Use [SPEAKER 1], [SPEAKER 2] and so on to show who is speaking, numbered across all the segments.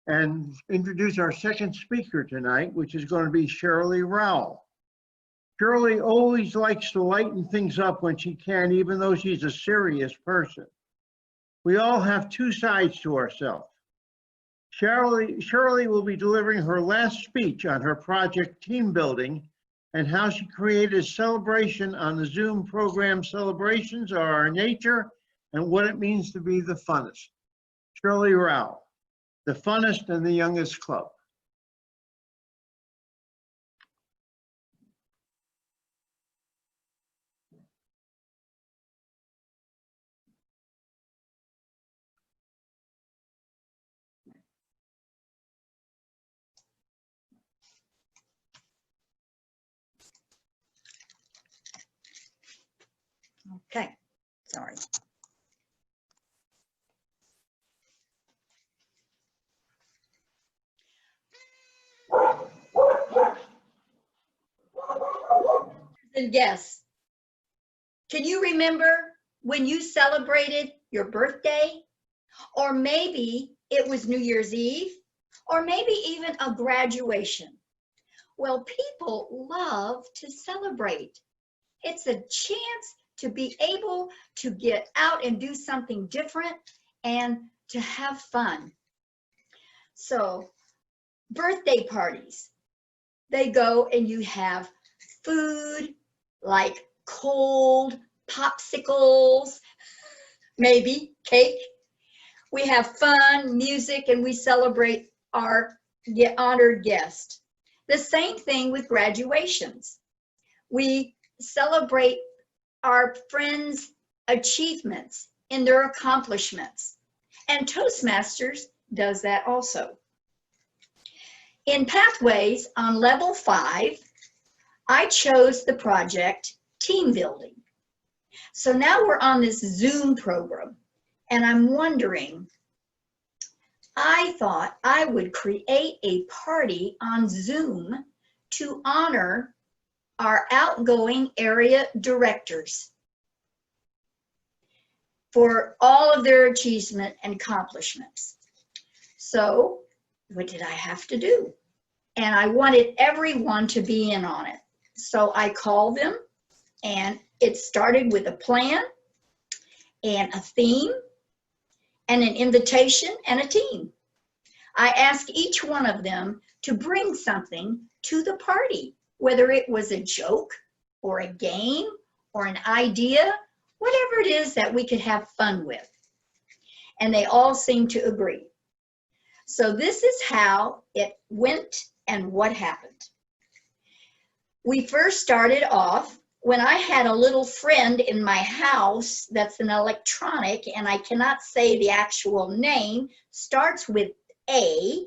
[SPEAKER 1] and introduce our second speaker tonight, which is going to be Shirley Rowell. Shirley always likes to lighten things up when she can, even though she's a serious person. We all have two sides to ourselves. Shirley will be delivering her last speech on her project Team Building and how she created a celebration on the Zoom program Celebrations of Our Nature and what it means to be the funnest. Shirley Rowell, the funnest and the youngest club.
[SPEAKER 2] Okay, sorry. And guess, can you remember when you celebrated your birthday? Or maybe it was New Year's Eve, or maybe even a graduation. Well, people love to celebrate. It's a chance to be able to get out and do something different and to have fun. So, birthday parties, they go and you have food like cold popsicles, maybe cake. We have fun, music, and we celebrate our honored guest. The same thing with graduations. We celebrate our friends' achievements in their accomplishments. And Toastmasters does that also. In Pathways on level 5, I chose the project Team Building. So now we're on this Zoom program, and I'm wondering, I thought I would create a party on Zoom to honor our outgoing area directors for all of their achievement and accomplishments. So what did I have to do? And I wanted everyone to be in on it. So I called them, and it started with a plan and a theme and an invitation and a team. I asked each one of them to bring something to the party, whether it was a joke or a game or an idea, whatever it is that we could have fun with. And they all seemed to agree. So this is how it went and what happened. We first started off when I had a little friend in my house that's an electronic, and I cannot say the actual name, starts with A,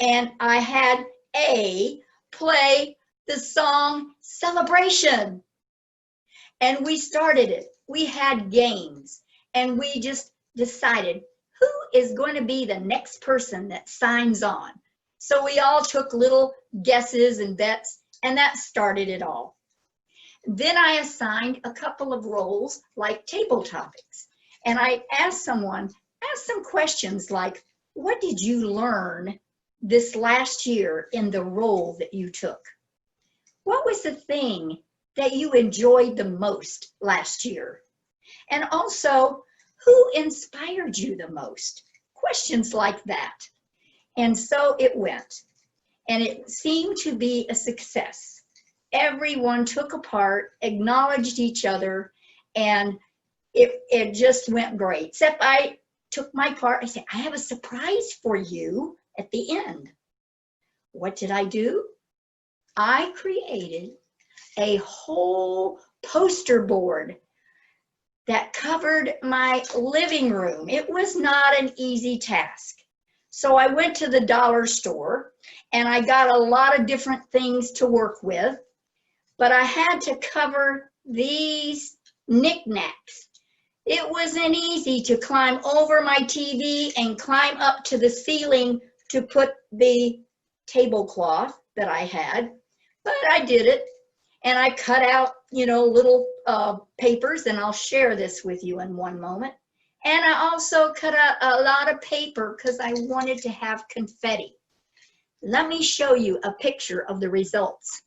[SPEAKER 2] and I had A play the song Celebration. And we started it. We had games, and we just decided who is going to be the next person that signs on. So we all took little guesses and bets, and that started it all. Then I assigned a couple of roles like table topics, and I asked some questions like, what did you learn this last year in the role that you took? What was the thing that you enjoyed the most last year? And also, who inspired you the most? Questions like that. And so it went, and it seemed to be a success. Everyone took a part, acknowledged each other, and it just went great. Except I took my part. I said, I have a surprise for you at the end. What did I do? I created a whole poster board that covered my living room. It was not an easy task. So I went to the dollar store and I got a lot of different things to work with, but I had to cover these knickknacks. It wasn't easy to climb over my TV and climb up to the ceiling to put the tablecloth that I had, but I did it. And I cut out, little papers, and I'll share this with you in one moment. And I also cut out a lot of paper because I wanted to have confetti. Let me show you a picture of the results.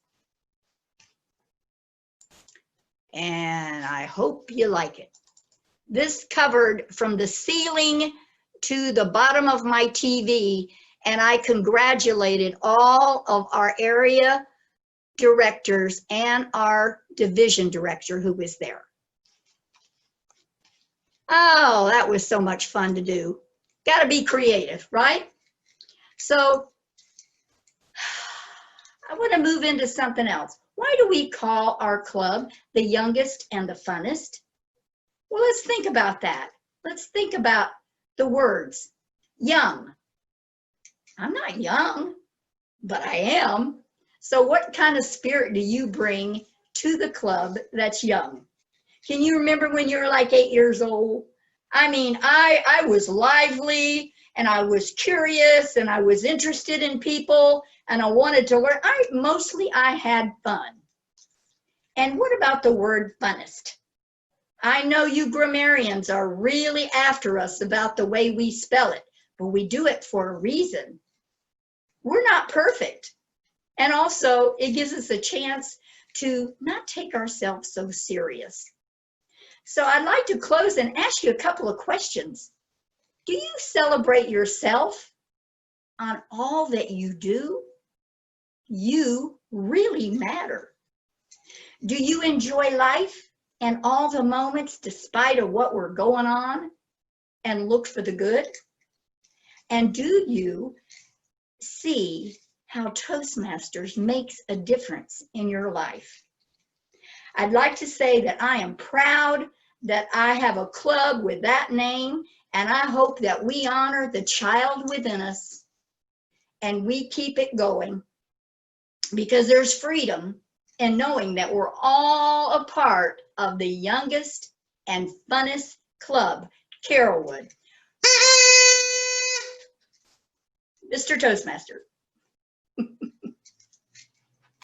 [SPEAKER 2] And I hope you like it. This covered from the ceiling to the bottom of my TV, and I congratulated all of our area directors and our division director who was there. Oh, that was so much fun to do. Got to be creative, right? So I want to move into something else. Why do we call our club the youngest and the funnest? Well, let's think about that. Let's think about the words. Young. I'm not young, but I am. So what kind of spirit do you bring to the club that's young? Can you remember when you were like 8 years old? I mean, I was lively, and I was curious, and I was interested in people, and I wanted to learn. Mostly I had fun. And what about the word funnest? I know you grammarians are really after us about the way we spell it, but we do it for a reason. We're not perfect. And also, it gives us a chance to not take ourselves so serious. So I'd like to close and ask you a couple of questions. Do you celebrate yourself on all that you do? You really matter. Do you enjoy life and all the moments despite of what we're going on and look for the good? And do you see how Toastmasters makes a difference in your life? I'd like to say that I am proud that I have a club with that name, and I hope that we honor the child within us and we keep it going, because there's freedom in knowing that we're all a part of the youngest and funnest club, Carolwood. Mr. Toastmaster.